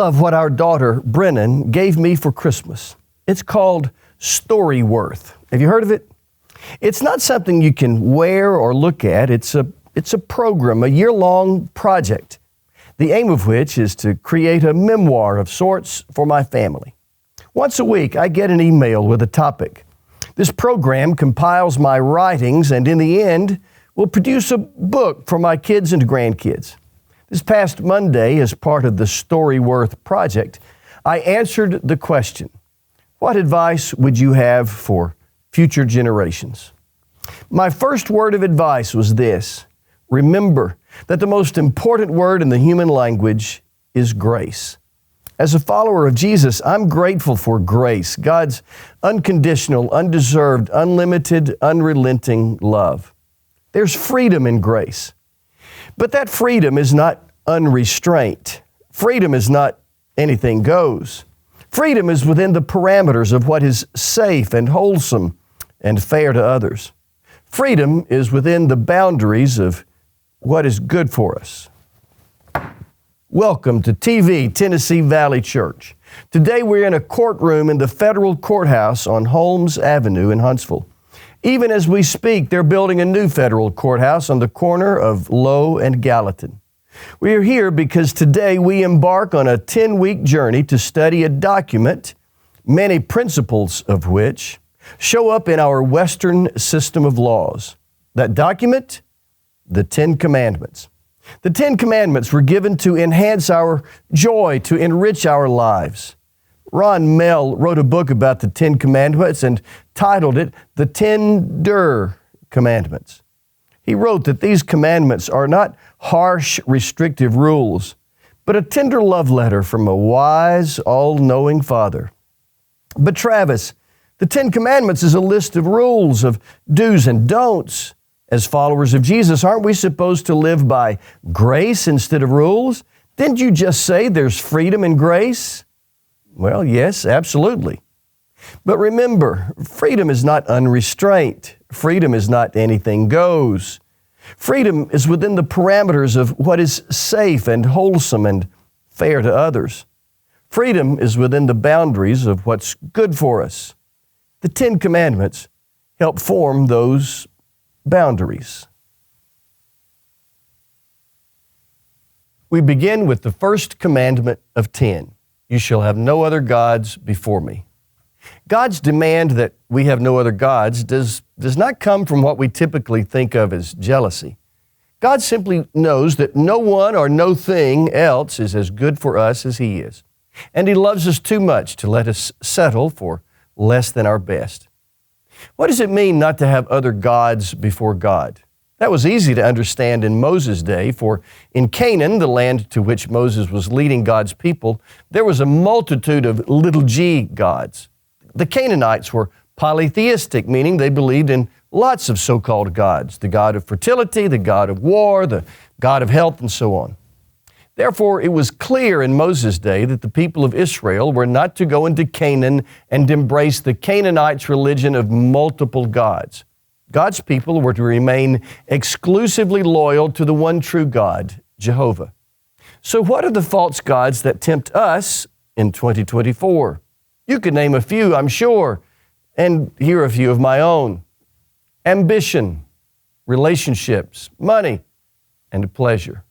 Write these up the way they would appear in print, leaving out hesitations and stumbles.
love what our daughter, Brennan, gave me for Christmas. It's called Storyworth. Have you heard of it? It's not something you can wear or look at. It's a program, a year-long project, the aim of which is to create a memoir of sorts for my family. Once a week, I get an email with a topic. This program compiles my writings and in the end will produce a book for my kids and grandkids. This past Monday, as part of the Storyworth project, I answered the question, what advice would you have for future generations? My first word of advice was this: remember that the most important word in the human language is grace. As a follower of Jesus, I'm grateful for grace, God's unconditional, undeserved, unlimited, unrelenting love. There's freedom in grace. But that freedom is not unrestraint. Freedom is not anything goes. Freedom is within the parameters of what is safe and wholesome and fair to others. Freedom is within the boundaries of what is good for us. Welcome to TV, Tennessee Valley Church. Today we're in a courtroom in the federal courthouse on Holmes Avenue in Huntsville. Even as we speak, they're building a new federal courthouse on the corner of Low and Gallatin. We are here because today we embark on a 10-week journey to study a document, many principles of which show up in our Western system of laws. That document? The Ten Commandments. The Ten Commandments were given to enhance our joy, to enrich our lives. Ron Mell wrote a book about the Ten Commandments and titled it The Tender Commandments. He wrote that these commandments are not harsh, restrictive rules, but a tender love letter from a wise, all-knowing Father. But Travis, the Ten Commandments is a list of rules, of do's and don'ts. As followers of Jesus, aren't we supposed to live by grace instead of rules? Didn't you just say there's freedom in grace? Well, yes, absolutely. But remember, freedom is not unrestrained. Freedom is not anything goes. Freedom is within the parameters of what is safe and wholesome and fair to others. Freedom is within the boundaries of what's good for us. The Ten Commandments help form those boundaries. We begin with the first commandment of 10. You shall have no other gods before me. God's demand that we have no other gods does not come from what we typically think of as jealousy. God simply knows that no one or no thing else is as good for us as He is. And He loves us too much to let us settle for less than our best. What does it mean not to have other gods before God? That was easy to understand in Moses' day, for in Canaan, the land to which Moses was leading God's people, there was a multitude of little g gods. The Canaanites were polytheistic, meaning they believed in lots of so-called gods, the god of fertility, the god of war, the god of health, and so on. Therefore, it was clear in Moses' day that the people of Israel were not to go into Canaan and embrace the Canaanites' religion of multiple gods. God's people were to remain exclusively loyal to the one true God, Jehovah. So what are the false gods that tempt us in 2024? You could name a few, I'm sure, and here are a few of my own. Ambition, relationships, money, and pleasure.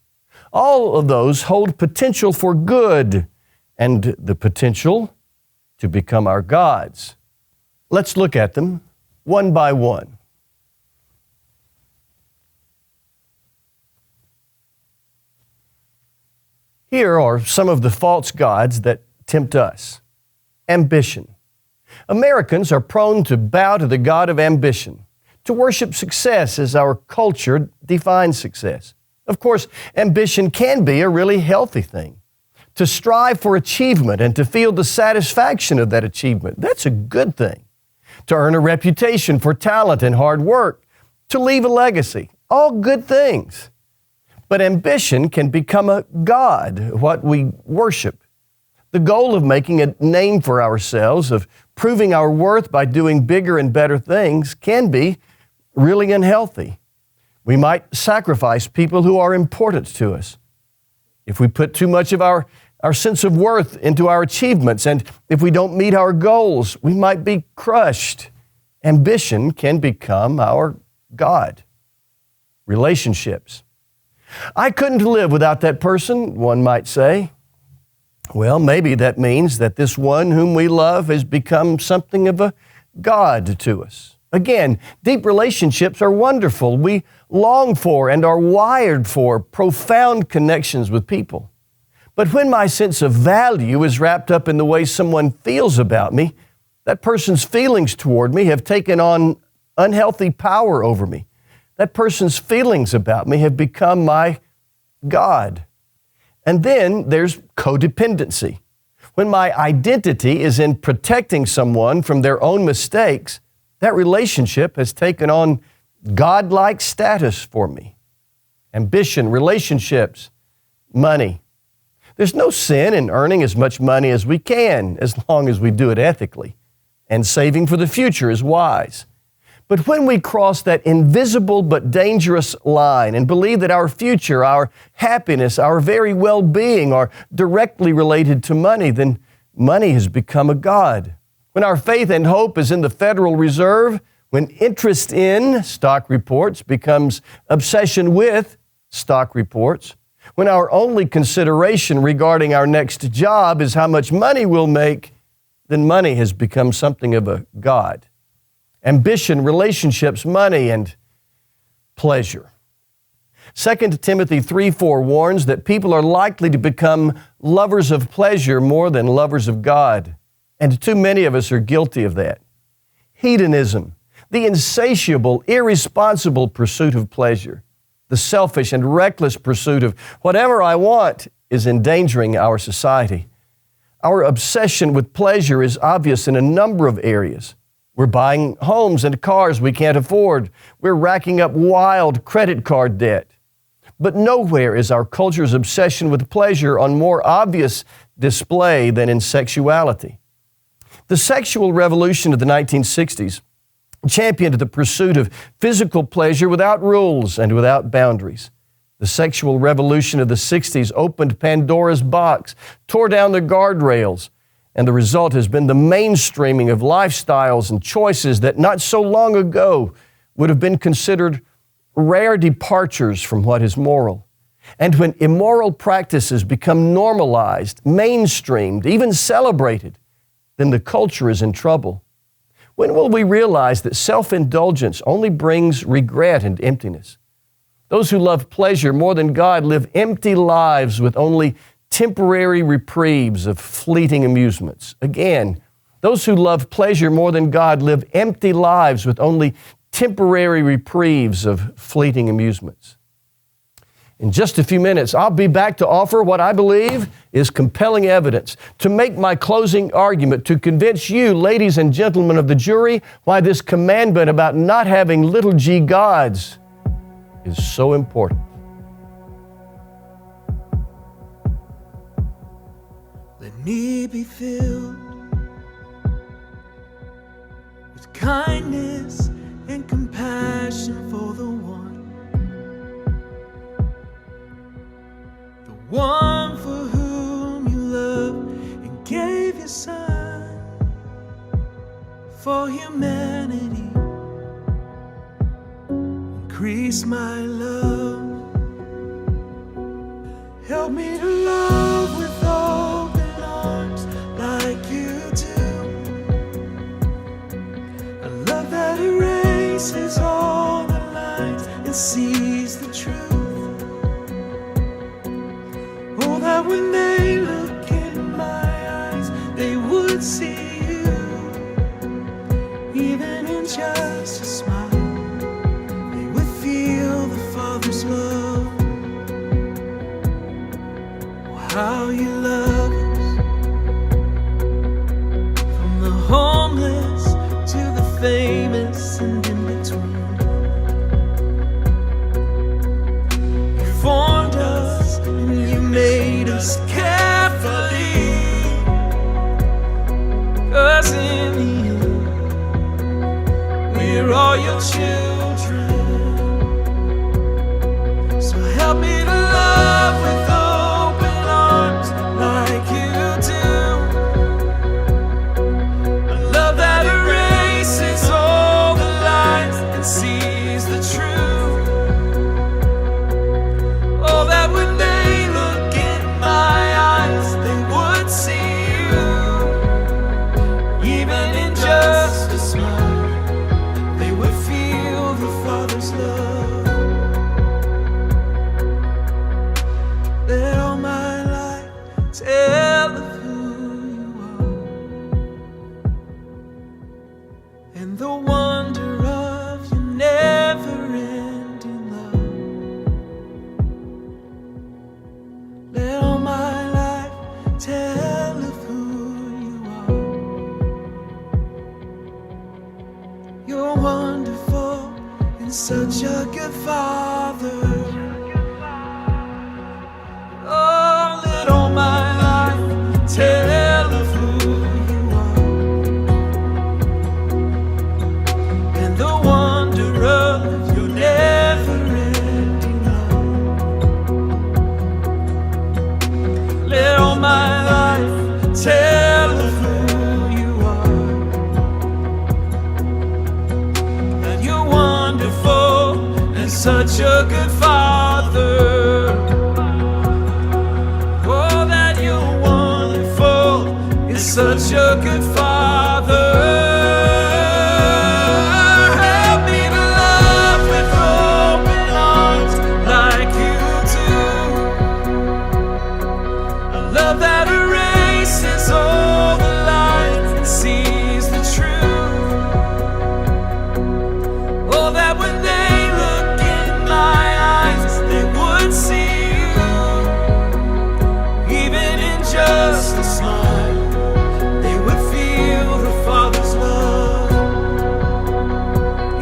All of those hold potential for good and the potential to become our gods. Let's look at them one by one. Here are some of the false gods that tempt us. Ambition. Americans are prone to bow to the god of ambition, to worship success as our culture defines success. Of course, ambition can be a really healthy thing. To strive for achievement and to feel the satisfaction of that achievement, that's a good thing. To earn a reputation for talent and hard work, to leave a legacy, all good things. But ambition can become a god, what we worship. The goal of making a name for ourselves, of proving our worth by doing bigger and better things, can be really unhealthy. We might sacrifice people who are important to us. If we put too much of our our sense of worth into our achievements. And if we don't meet our goals, we might be crushed. Ambition can become our God. Relationships. I couldn't live without that person, one might say. Well, maybe that means that this one whom we love has become something of a God to us. Again, deep relationships are wonderful. We long for and are wired for profound connections with people. But when my sense of value is wrapped up in the way someone feels about me, that person's feelings toward me have taken on unhealthy power over me. That person's feelings about me have become my God. And then there's codependency. When my identity is in protecting someone from their own mistakes, that relationship has taken on God-like status for me. Ambition, relationships, money. There's no sin in earning as much money as we can, as long as we do it ethically. And saving for the future is wise. But when we cross that invisible but dangerous line and believe that our future, our happiness, our very well-being are directly related to money, then money has become a god. When our faith and hope is in the Federal Reserve, when interest in stock reports becomes obsession with stock reports, when our only consideration regarding our next job is how much money we'll make, then money has become something of a god. Ambition, relationships, money, and pleasure. 2 Timothy 3:4 warns that people are likely to become lovers of pleasure more than lovers of God. And too many of us are guilty of that. Hedonism, the insatiable, irresponsible pursuit of pleasure, the selfish and reckless pursuit of whatever I want, is endangering our society. Our obsession with pleasure is obvious in a number of areas. We're buying homes and cars we can't afford. We're racking up wild credit card debt. But nowhere is our culture's obsession with pleasure on more obvious display than in sexuality. The sexual revolution of the 1960s championed the pursuit of physical pleasure without rules and without boundaries. The sexual revolution of the 60s opened Pandora's box, tore down the guardrails, and the result has been the mainstreaming of lifestyles and choices that not so long ago would have been considered rare departures from what is moral. And when immoral practices become normalized, mainstreamed, even celebrated, then the culture is in trouble. When will we realize that self-indulgence only brings regret and emptiness? Those who love pleasure more than God live empty lives with only temporary reprieves of fleeting amusements. Again, those who love pleasure more than God live empty lives with only temporary reprieves of fleeting amusements. In just a few minutes, I'll be back to offer what I believe is compelling evidence to make my closing argument to convince you, ladies and gentlemen of the jury, why this commandment about not having little g gods is so important. Let me be filled with kindness and compassion for the one for whom you love and gave your Son for humanity. Increase my love. Help me to love with open arms like you do. A love that erases all the lines and sees the truth. Oh, that when they look in my eyes, they would see you. Even in just a smile, they would feel the Father's love. Oh, how you love us. From the homeless to the famous and in between. You formed us and you made us carefully. 'Cause in the end, we're all your children. So help me to love with open arms like and the wonder of your never-ending love. Let all my life tell of who you are. You're wonderful and such a good Father. Oh, let all my life tell of who you are, and the wonder of your never-ending love. Let all my life tell of who you are, and you're wonderful and such a good Father. Oh, that you're wonderful is such a good Father. Help me to love with open arms like you do. A love that erases all the lies and sees the truth. Oh, that when they look in my eyes, they would see you. Even in just a smile, they would feel the Father's love.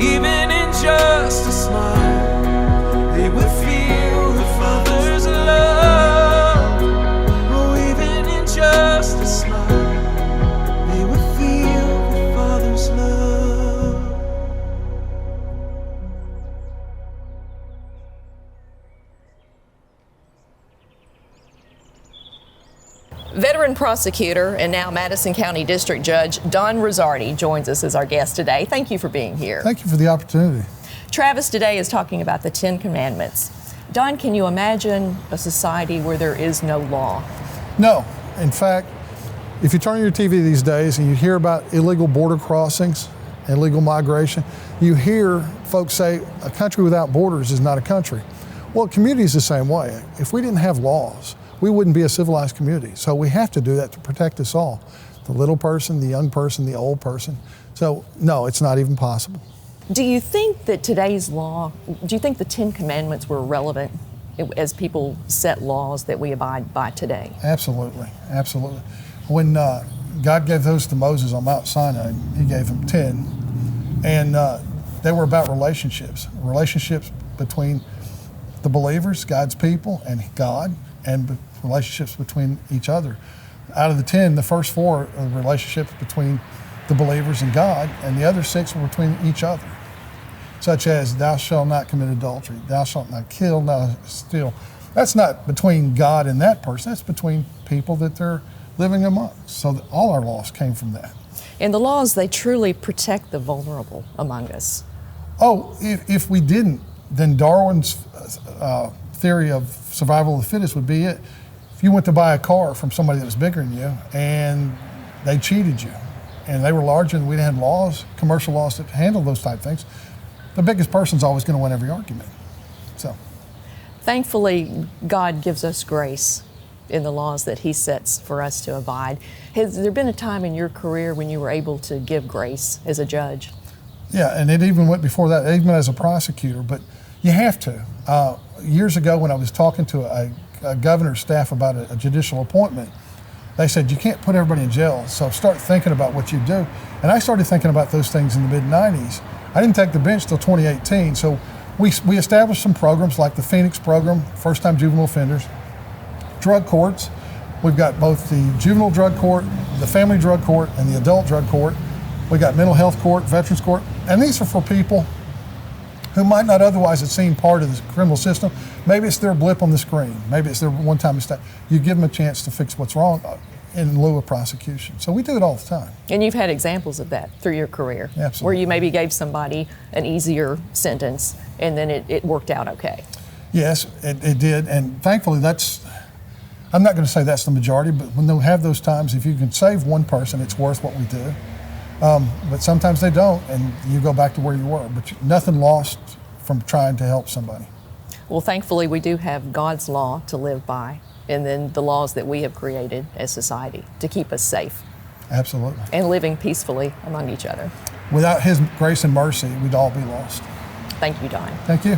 Even in just a smile, they would feel the Father's love. Oh, even in just a smile, they would feel the Father's love. Veteran prosecutor and now Madison County District Judge Don Rosardi joins us as our guest today. Thank you for being here. Thank you for the opportunity. Travis today is talking about the 10 Commandments. Don, can you imagine a society where there is no law? No. In fact, if you turn on your TV these days and you hear about illegal border crossings, illegal migration, you hear folks say a country without borders is not a country. Well, a community is the same way. If we didn't have laws, we wouldn't be a civilized community. So we have to do that to protect us all. The little person, the young person, the old person. So no, it's not even possible. Do you think that today's law, do you think the 10 Commandments were relevant as people set laws that we abide by today? Absolutely, absolutely. When God gave those to Moses on Mount Sinai, he gave them 10. And they were about relationships between the believers, God's people, and God, and relationships between each other. Out of the 10, the first 4 are relationships between the believers and God, and the other 6 were between each other, such as thou shalt not commit adultery, thou shalt not kill, thou steal. That's not between God and that person, that's between people that they're living amongst. So that all our laws came from that. And the laws, they truly protect the vulnerable among us. Oh, if we didn't, then Darwin's theory of survival of the fittest would be it. If you went to buy a car from somebody that was bigger than you and they cheated you and they were larger and we didn't have laws, commercial laws that handle those type things, the biggest person's always going to win every argument. So, thankfully, God gives us grace in the laws that he sets for us to abide. Has there been a time in your career when you were able to give grace as a judge? Yeah, and it even went before that, even as a prosecutor, but you have to. Years ago when I was talking to a governor's staff about a judicial appointment, they said, you can't put everybody in jail, so start thinking about what you do. And I started thinking about those things in the mid-90s. I didn't take the bench till 2018, so we established some programs like the Phoenix program, first-time juvenile offenders, drug courts. We've got both the juvenile drug court, the family drug court, and the adult drug court. We got mental health court, veterans court, and these are for people who might not otherwise have seen part of the criminal system. Maybe it's their blip on the screen. Maybe it's their one-time mistake. You give them a chance to fix what's wrong in lieu of prosecution. So we do it all the time. And you've had examples of that through your career. Absolutely. Where you maybe gave somebody an easier sentence and then it worked out okay. Yes, it did. And thankfully I'm not going to say that's the majority, but when they have those times, if you can save one person, it's worth what we do. But sometimes they don't, and you go back to where you were. But nothing lost from trying to help somebody. Well, thankfully, we do have God's law to live by, and then the laws that we have created as society to keep us safe. Absolutely. And living peacefully among each other. Without His grace and mercy, we'd all be lost. Thank you, Don. Thank you.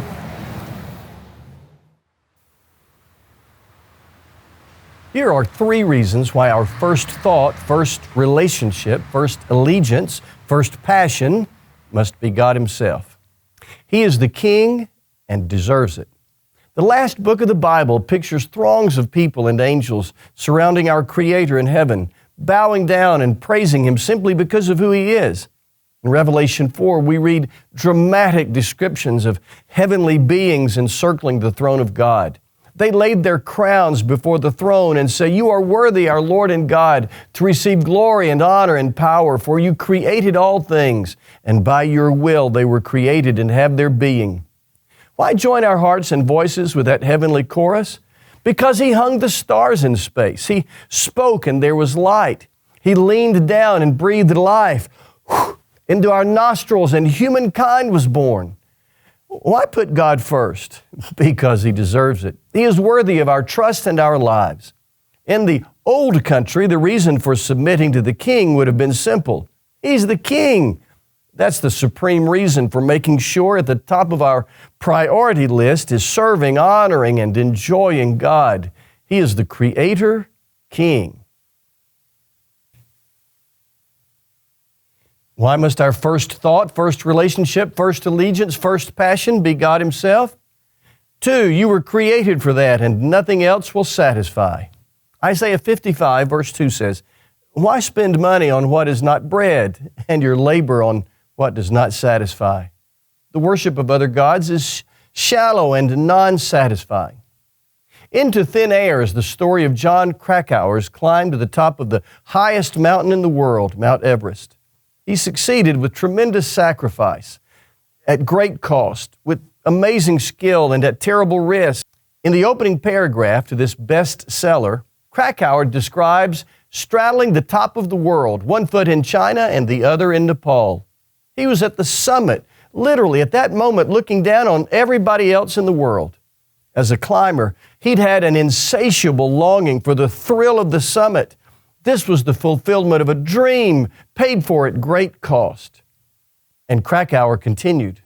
Here are 3 reasons why our first thought, first relationship, first allegiance, first passion must be God Himself. He is the King and deserves it. The last book of the Bible pictures throngs of people and angels surrounding our Creator in heaven, bowing down and praising Him simply because of who He is. In Revelation 4, we read dramatic descriptions of heavenly beings encircling the throne of God. They laid their crowns before the throne and say, "You are worthy, our Lord and God, to receive glory and honor and power, for you created all things, and by your will they were created and have their being." Why join our hearts and voices with that heavenly chorus? Because He hung the stars in space. He spoke and there was light. He leaned down and breathed life into our nostrils, and humankind was born. Why put God first? Because He deserves it. He is worthy of our trust and our lives. In the old country, the reason for submitting to the king would have been simple. He's the king. That's the supreme reason for making sure at the top of our priority list is serving, honoring, and enjoying God. He is the Creator King. Why must our first thought, first relationship, first allegiance, first passion be God Himself? 2, you were created for that, and nothing else will satisfy. Isaiah 55, verse 2 says, "Why spend money on what is not bread, and your labor on what does not satisfy?" The worship of other gods is shallow and non-satisfying. Into thin air is the story of John Krakauer's climb to the top of the highest mountain in the world, Mount Everest. He succeeded with tremendous sacrifice, at great cost, with amazing skill, and at terrible risk. In the opening paragraph to this bestseller, Krakauer describes straddling the top of the world, one foot in China and the other in Nepal. He was at the summit, literally at that moment looking down on everybody else in the world. As a climber, he'd had an insatiable longing for the thrill of the summit. This was the fulfillment of a dream paid for at great cost. And Krakauer continued,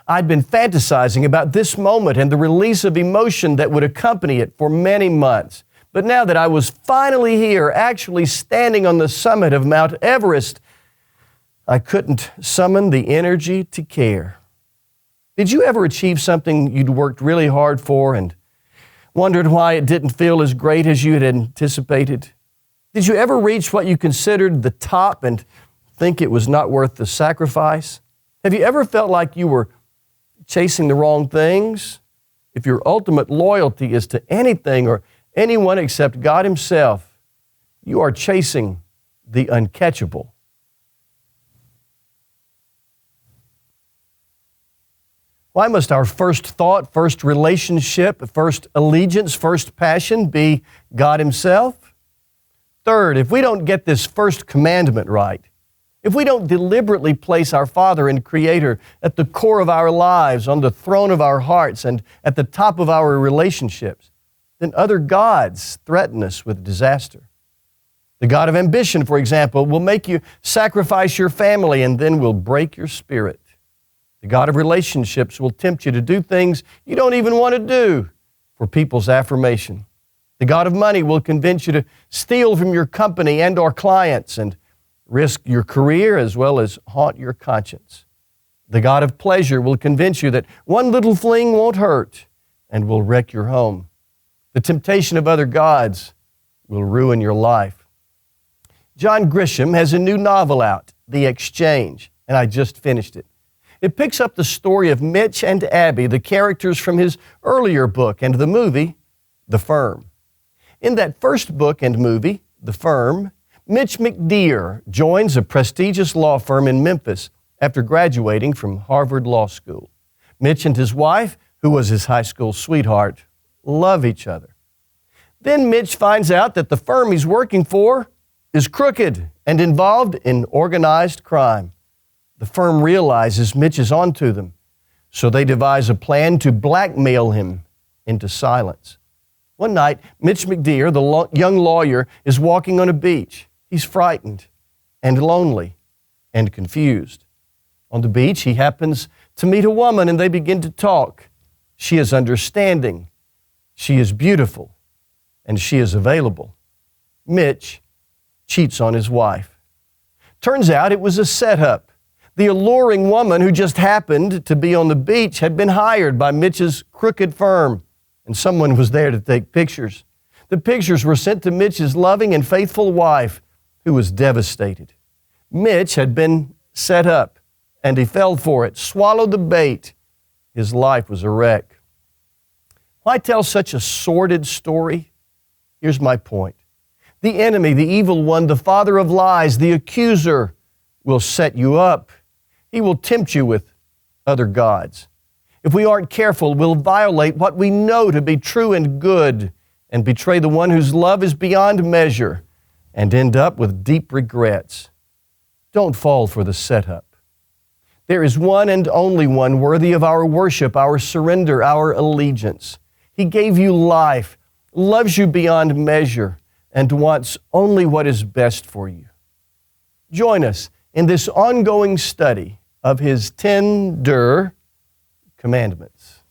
"I'd been fantasizing about this moment and the release of emotion that would accompany it for many months. But now that I was finally here, actually standing on the summit of Mount Everest, I couldn't summon the energy to care." Did you ever achieve something you'd worked really hard for and wondered why it didn't feel as great as you had anticipated? Did you ever reach what you considered the top and think it was not worth the sacrifice? Have you ever felt like you were chasing the wrong things? If your ultimate loyalty is to anything or anyone except God Himself, you are chasing the uncatchable. Why must our first thought, first relationship, first allegiance, first passion be God Himself? 3rd, if we don't get this first commandment right, if we don't deliberately place our Father and Creator at the core of our lives, on the throne of our hearts, and at the top of our relationships, then other gods threaten us with disaster. The God of ambition, for example, will make you sacrifice your family and then will break your spirit. The God of relationships will tempt you to do things you don't even want to do for people's affirmation. The God of money will convince you to steal from your company and or clients and risk your career as well as haunt your conscience. The God of pleasure will convince you that one little fling won't hurt and will wreck your home. The temptation of other gods will ruin your life. John Grisham has a new novel out, The Exchange, and I just finished it. It picks up the story of Mitch and Abby, the characters from his earlier book and the movie, The Firm. In that first book and movie, The Firm, Mitch McDeere joins a prestigious law firm in Memphis after graduating from Harvard Law School. Mitch and his wife, who was his high school sweetheart, love each other. Then Mitch finds out that the firm he's working for is crooked and involved in organized crime. The firm realizes Mitch is onto them, so they devise a plan to blackmail him into silence. One night, Mitch McDeere, the young lawyer, is walking on a beach. He's frightened and lonely and confused. On the beach, he happens to meet a woman and they begin to talk. She is understanding, she is beautiful, and she is available. Mitch cheats on his wife. Turns out it was a setup. The alluring woman who just happened to be on the beach had been hired by Mitch's crooked firm, and someone was there to take pictures. The pictures were sent to Mitch's loving and faithful wife, who was devastated. Mitch had been set up, and he fell for it, swallowed the bait. His life was a wreck. Why tell such a sordid story? Here's my point. The enemy, the evil one, the father of lies, the accuser, will set you up. He will tempt you with other gods. If we aren't careful, we'll violate what we know to be true and good and betray the one whose love is beyond measure and end up with deep regrets. Don't fall for the setup. There is one and only one worthy of our worship, our surrender, our allegiance. He gave you life, loves you beyond measure, and wants only what is best for you. Join us in this ongoing study of His tender commandments.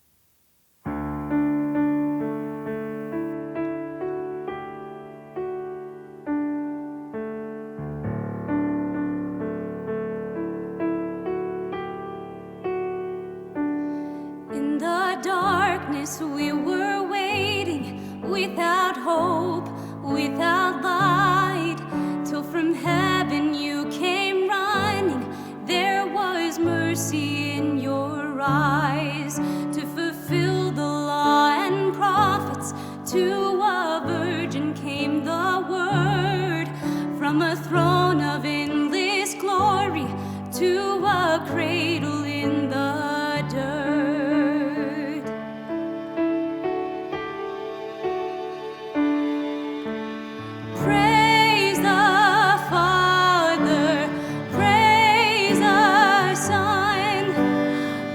In the darkness we were waiting, without hope, without light, till from heaven you came running. There was mercy in your eyes to fulfill the law and prophets. To a virgin came the word, from a throne of endless glory to a cradle in the dirt. Praise the Father, praise the Son,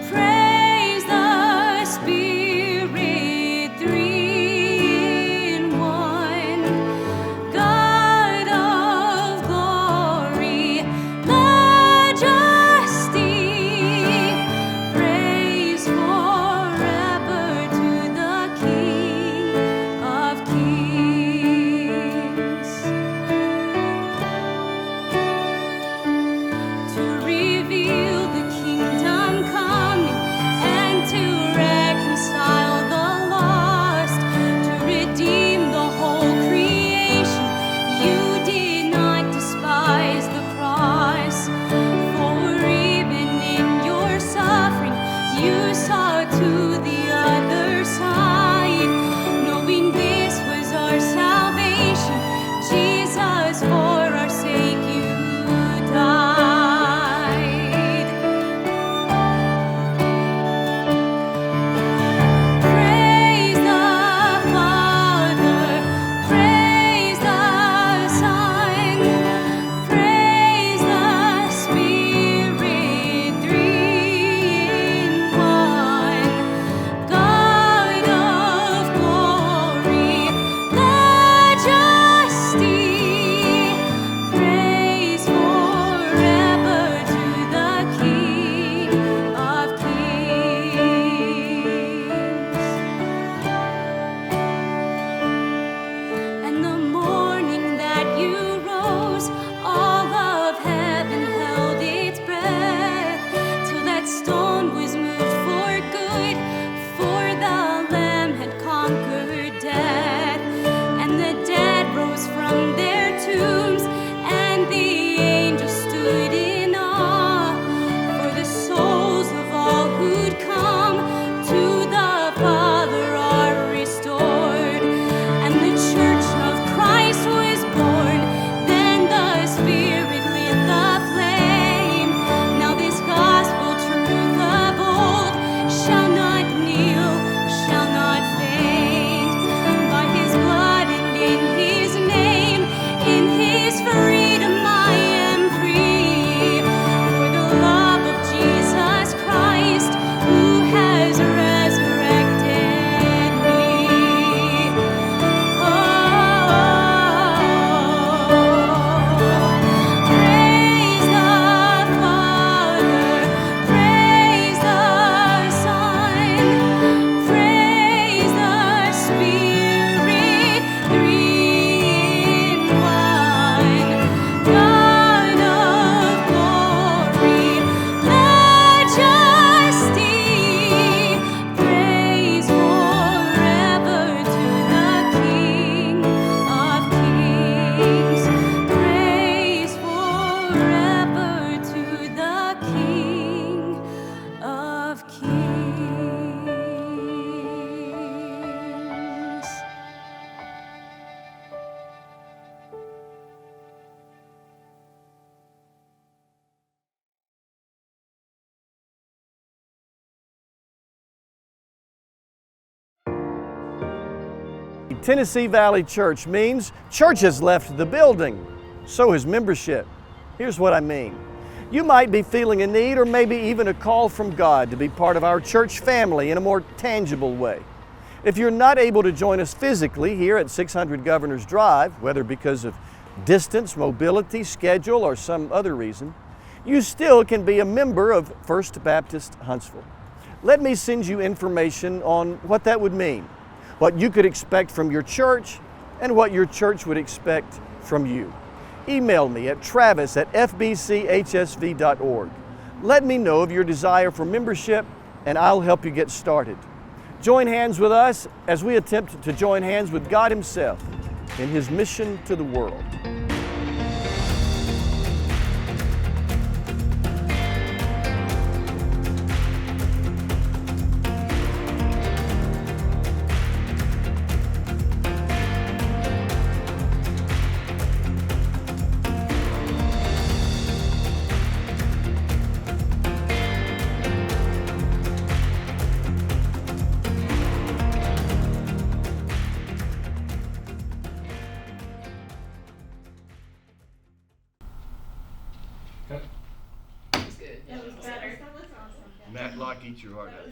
praise the Spirit, three in one. God of glory, majesty, Tennessee Valley Church means church has left the building. So has membership. Here's what I mean. You might be feeling a need or maybe even a call from God to be part of our church family in a more tangible way. If you're not able to join us physically here at 600 Governors Drive, whether because of distance, mobility, schedule, or some other reason, you still can be a member of First Baptist Huntsville. Let me send you information on what that would mean, what you could expect from your church, and what your church would expect from you. Email me at travis@fbchsv.org. Let me know of your desire for membership, and I'll help you get started. Join hands with us as we attempt to join hands with God Himself in His mission to the world. Matt Locke, eat your heart out.